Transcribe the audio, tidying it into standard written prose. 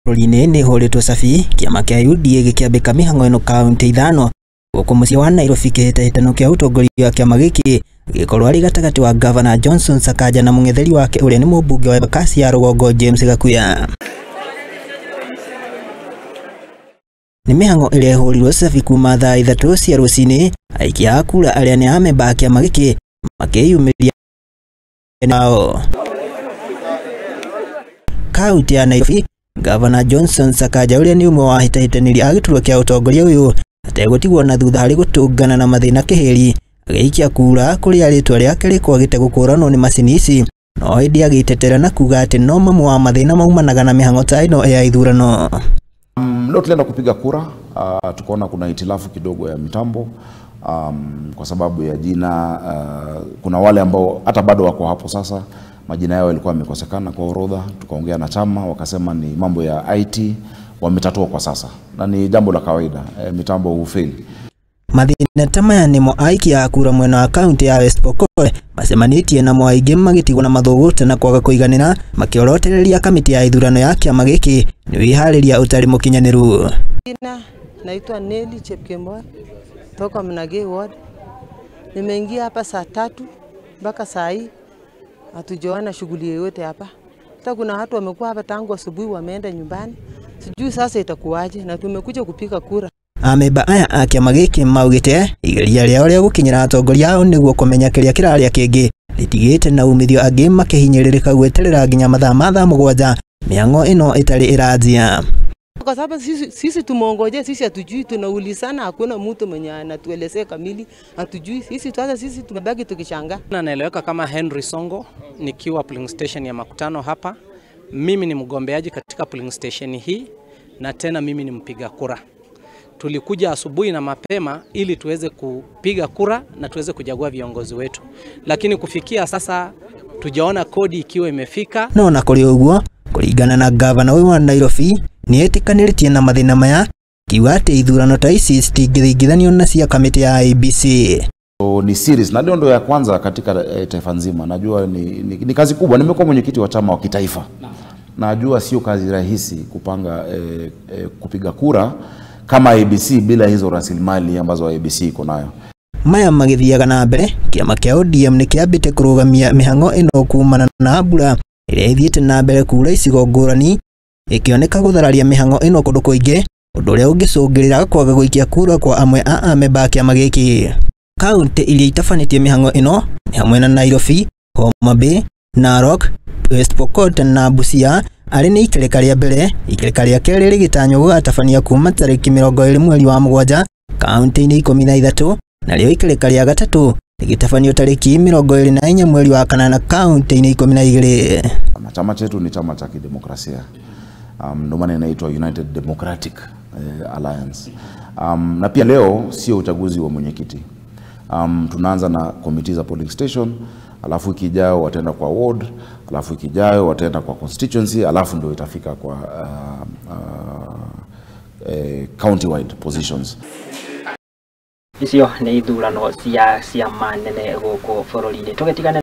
Bũrũri-inĩ nĩ hũrĩtwo cabi kĩama kĩa UDA gĩkĩambĩka mĩhang'o ĩno kaunti ithano gũkũ mũciĩ wa Nairobi kĩhĩtahĩtano kĩa ũtongoria wa kĩama gĩkĩ gĩkorwo arĩ gatagatĩ wa Governor Johnson Sakaja na mũng'etheri wake ũrĩa nĩ mũmbunge wa Embakasi ya Rũgongo James Gakuya. Nĩ mĩhang'o ĩrĩa ĩhũrirwo cabi kuma thaa 3 cia rũcinĩ, aikia a kura arĩa nĩ amemba a kĩama gĩkĩ makĩyumĩria nao. Kaunti ya Nairobi, Governor Johnson Sakaja ũrĩa nĩ ũmwe wa ahĩtahĩtanĩri a gĩturwa kĩa ũtongoria ũyũ ategũtigwo na thutha harĩ gũtũngana na mathĩna kĩhĩri, agĩikia kura kũrĩa rĩtwa rĩake rĩkwagĩte gũkũranwo nĩ macini ici, no ĩndĩ agĩtetera na kuga atĩ no mamwe wa mathĩna maumanaga na mĩhang'o ta ĩno ya ithurano. Leo tulienda kupiga kura, tukaona kuna hitilafu kidogo ya mitambo kwa sababu ya jina. Kuna wale ambao hata bado wako hapo sasa, majina yao yalikuwa yamekosekana kwa orodha. Tukaongea na chama, wakasema ni mambo ya IT, wametatua kwa sasa na ni jambo la kawaida, mitambo hufail. Mathĩna ta maya nĩmo aikia a kura mwena wa kaunti ya West Pokot macemanĩtie namo aingĩ magĩtigwo na mathũgũta na kwaga kũiganĩra, makĩorotereria kamĩtĩ ya ithurano ya kĩama gĩkĩ nĩ wĩharĩria ũtarĩ mũkinyanĩru. Naitwa Nelly Chepkemoi toka Mnage Ward. Nimeingia hapa saa 3 mpaka saa hii hatujaona shughuli yoyote hapa. Hata kuna watu wamekuwa hapa tangu asubuhi wameenda nyumbani. Sijui sasa itakuwaje, na tumekuja kupiga kura. Amemba aya a kĩama gĩkĩ maugĩte igeria rĩao rĩa gũkinyĩra atongoria ao nĩguo kũmenya kĩrĩa kĩrarĩa kĩngĩ rĩtigĩte na umithio angĩ makĩhinyĩrĩrĩka gweterera nginya mathaa ma thaa 7 mĩhang'o ĩno ĩtarĩ ĩranjia. Kwa sababu sisi tumongoje, sisi hatujui, tunaulizana, hakuna mtu mwenye anatuelezea kamili, hatujui. Sisi tumebaki tukishangaa. Naeleweka kama Henry Songo, nikiwa polling station ya Makutano hapa. Mimi ni mgombeaji katika polling station hii na tena mimi ni mpiga kura. Tulikuja asubuhi na mapema ili tuweze kupiga kura na tuweze kuchagua viongozi wetu. Lakini kufikia sasa tujaona kodi ikiwa imefika. No na kũrĩ ũguo, kũringana na Governor ũyũ wa Nairobi, nĩ ĩtĩkanĩrĩtie na mathĩna maya, kiuga atĩ ithurano ta ici citingĩringithanio na cia kamĩtĩ ya IEBC. So, ni series na ndio ya kwanza katika taifa nzima. Najua ni kazi kubwa. Nimekuwa mwenyekiti wa chama wa kitaifa. Najua sio kazi rahisi kupanga kupiga kura kama IEBC bila hizo rasilimali ambazo IEBC iko nayo. Maya magĩthiaga na mbere, kĩama kĩa ODM nĩ kĩambĩte kũrũgamia mĩhang'o ĩno kumana na mbura ĩrĩa ĩthiĩte na mbere kura icigo ngũrani, ĩkĩoneka gũthararia mĩhang'o ĩno kũndũ kũingĩ, ũndũ ũrĩa ũngĩcũngĩrĩra kwaga gũikia kura kwa amwe a amemba a kĩama gĩkĩ. Kaunti iria itabanĩtie mĩhang'o ĩno nĩ hamwe na Nairobi, Homa Bay, Narok, West Pokot na Busia. Arĩ nĩ ikereka rĩa mbere, ikereka rĩa kerĩ rĩgĩtanywo gũgatabania kuma tarĩki 20 mweri wa 7 kaunti-inĩ 13, narĩo ikereka rĩa gatatũ rĩgĩtabanio tarĩki 24 mweri wa 8 kaunti-inĩ 12. Chama chetu ni chama cha kidemokrasia, ndio maana inaitwa United Democratic Alliance. Na pia leo sio uchaguzi wa mwenyekiti. Tunaanza na committee za polling station, alafu ikijao wataenda kwa ward, alafu ikijao wataenda kwa constituency, alafu ndio itafika kwa county wide positions. Icio nĩ ithurano cia manene gũkũ bũrũri-inĩ.